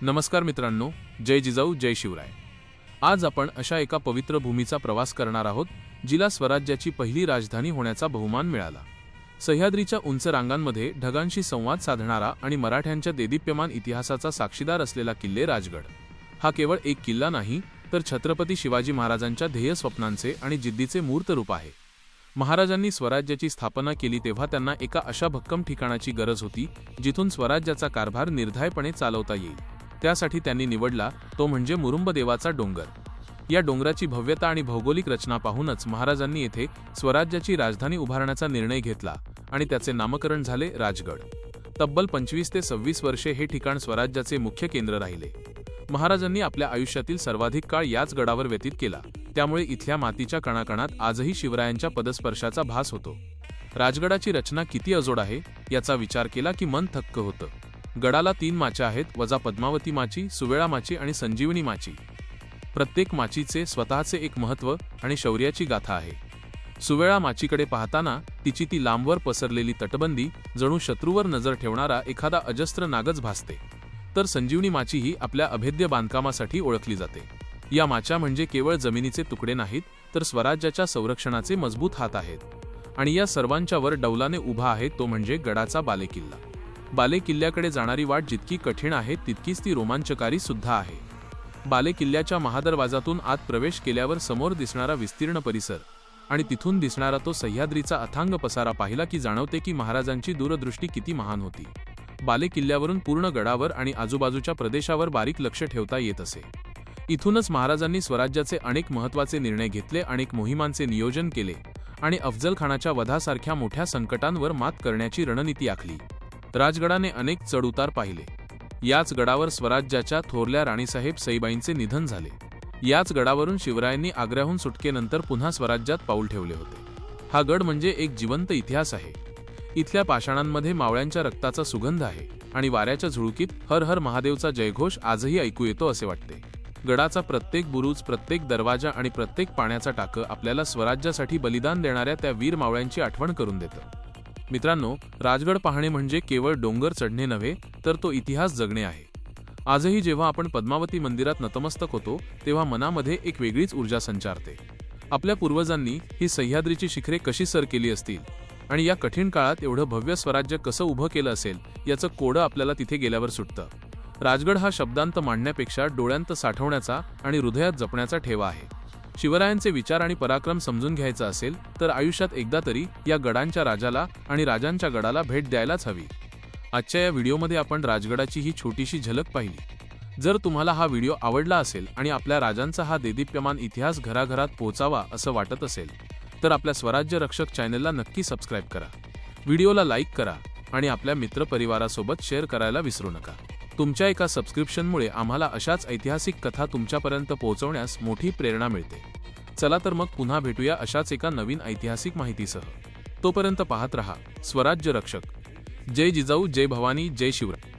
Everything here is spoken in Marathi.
नमस्कार मित्रांनो, जय जिजाऊ जय शिवराय। आज आपण अशा एका पवित्र भूमीचा प्रवास करणार आहोत जिला स्वराज्याची पहिली राजधानी होण्याचा बहुमान मिळाला। सह्याद्रीच्या उंच रांगांमध्ये ढगांशी संवाद साधणारा आणि मराठ्यांच्या देदीप्यमान इतिहासाचा साक्षीदार असलेला किल्ले राजगड हा केवळ एक किल्ला नाही, तर छत्रपती शिवाजी महाराजांच्या ध्येय स्वप्नांचे आणि जिद्दीचे मूर्त रूप आहे। महाराजांनी स्वराज्याची स्थापना केली तेव्हा त्यांना एका अशा भक्कम ठिकाणाची गरज होती जिथून स्वराज्याचा कारभार निर्धायपणे चालवता येईल। त्यासाठी त्यांनी निवडला तो म्हणजे मुरुंबदेवाचा डोंगर। या डोंगराची भव्यता आणि भौगोलिक रचना पाहूनच महाराजांनी येथे स्वराज्याची राजधानी उभारण्याचा निर्णय घेतला आणि त्याचे नामकरण झाले राजगड। तब्बल 25 ते 26 वर्षे हे ठिकाण स्वराज्याचे मुख्य केंद्र राहिले। महाराजांनी आपल्या आयुष्यातील सर्वाधिक काळ याच गडावर व्यतीत केला, त्यामुळे इथल्या मातीच्या कणाकणात आजही शिवरायांच्या पदस्पर्शाचा भास होतो। राजगडाची रचना किती अजोड आहे याचा विचार केला की मन थक्क होतं। गडाला 3 माच्या आहेत, वजा पद्मावती माची, सुवेळा माची आणि संजीवनी माची। प्रत्येक माचीचे स्वतःचे एक महत्त्व आणि शौर्याची गाथा आहे। सुवेळा माचीकडे पाहताना तिची ती लांबवर पसरलेली तटबंदी जणू शत्रूवर नजर ठेवणारा एखादा अजस्त्र नागच भासते, तर संजीवनी माची ही आपल्या अभेद्य बांधकामासाठी ओळखली जाते। या माच्या म्हणजे केवळ जमिनीचे तुकडे नाहीत, तर स्वराज्याच्या संरक्षणाचे मजबूत हात आहेत। आणि या सर्वांच्या वर डौलाने उभा आहे तो म्हणजे गडाचा बालेकिल्ला। बालेकिल्ल्याकडे जाणारी वाट जितकी कठीण आहे तितकीच ती रोमांचकारी सुद्धा आहे। बालेकिल्ल्याच्या महादरवाजातून आत प्रवेश केल्यावर समोर दिसणारा विस्तीर्ण परिसर आणि तिथून दिसणारा तो सह्याद्रीचा अथांग पसारा पाहिला की जाणवते की महाराजांची दूरदृष्टी किती महान होती। बालेकिल्ल्यावरून पूर्ण गडावर आणि आजूबाजूच्या प्रदेशावर बारीक लक्ष ठेवता येत असे। इथूनच महाराजांनी स्वराज्याचे अनेक महत्त्वाचे निर्णय घेतले, अनेक मोहिमांचे नियोजन केले आणि अफजल खानाच्या वधासारख्या मोठ्या संकटांवर मात करण्याची रणनीती आखली। राजगडाने अनेक चढउतार पाहिले। याच गडावर स्वराज्याच्या थोरल्या राणीसाहेब सईबाईंचे निधन झाले। याच गडावरून शिवरायांनी आग्र्याहून सुटकेनंतर पुन्हा स्वराज्यात पाऊल ठेवले होते। हा गड म्हणजे एक जिवंत इतिहास आहे। इथल्या पाषाणांमध्ये मावळ्यांच्या रक्ताचा सुगंध आहे आणि वाऱ्याच्या झुळुकीत हर हर महादेवचा जयघोष आजही ऐकू येतो असे वाटते। गडाचा प्रत्येक बुरुज, प्रत्येक दरवाजा आणि प्रत्येक पाण्याचा टाकं आपल्याला स्वराज्यासाठी बलिदान देणाऱ्या त्या वीर मावळ्यांची आठवण करून देतं। मित्रांनो, राजगड पाहणे म्हणजे केवळ डोंगर चढणे नव्हे, तर तो इतिहास जगणे आहे। आजही जेव्हा आपण पद्मावती मंदिरात नतमस्तक होतो तेव्हा मनामध्ये एक वेगळीच ऊर्जा संचारते। आपल्या पूर्वजांनी ही सह्याद्रीची शिखरे कशी सर केली असतील आणि या कठीण काळात एवढं भव्य स्वराज्य कसं उभं केलं असेल याचं कोडं आपल्याला तिथे गेल्यावर सुटतं। राजगड हा शब्दांत मांडण्यापेक्षा डोळ्यांत साठवण्याचा आणि हृदयात जपण्याचा ठेवा आहे। शिवरायांचे विचार आणि पराक्रम समजून घ्यायचा असेल तर आयुष्यात एकदा तरी या गडांच्या राजाला आणि राजांच्या गडाला भेट द्यायलाच हवी। आजच्या या व्हिडिओमध्ये आपण राजगडाची ही छोटीशी झलक पाहिली। जर तुम्हाला हा व्हिडिओ आवडला असेल आणि आपल्या राजांचा हा देदीप्यमान इतिहास घराघरात पोहोचावा असं वाटत असेल तर आपल्या स्वराज्य रक्षक चॅनलला नक्की सबस्क्राईब करा, व्हिडिओला लाईक करा आणि आपल्या मित्रपरिवारासोबत शेअर करायला विसरू नका। तुमच्या एका सबस्क्रिप्शनमुळे आम्हाला अशाच ऐतिहासिक कथा तुमच्यापर्यंत पोहोचवण्यास मोठी प्रेरणा मिळते। चला तर मग पुन्हा भेटूया अशाच एका नवीन ऐतिहासिक माहितीसह। तोपर्यंत पाहत रहा स्वराज्य रक्षक। जय जिजाऊ, जय भवानी, जय शिवराय।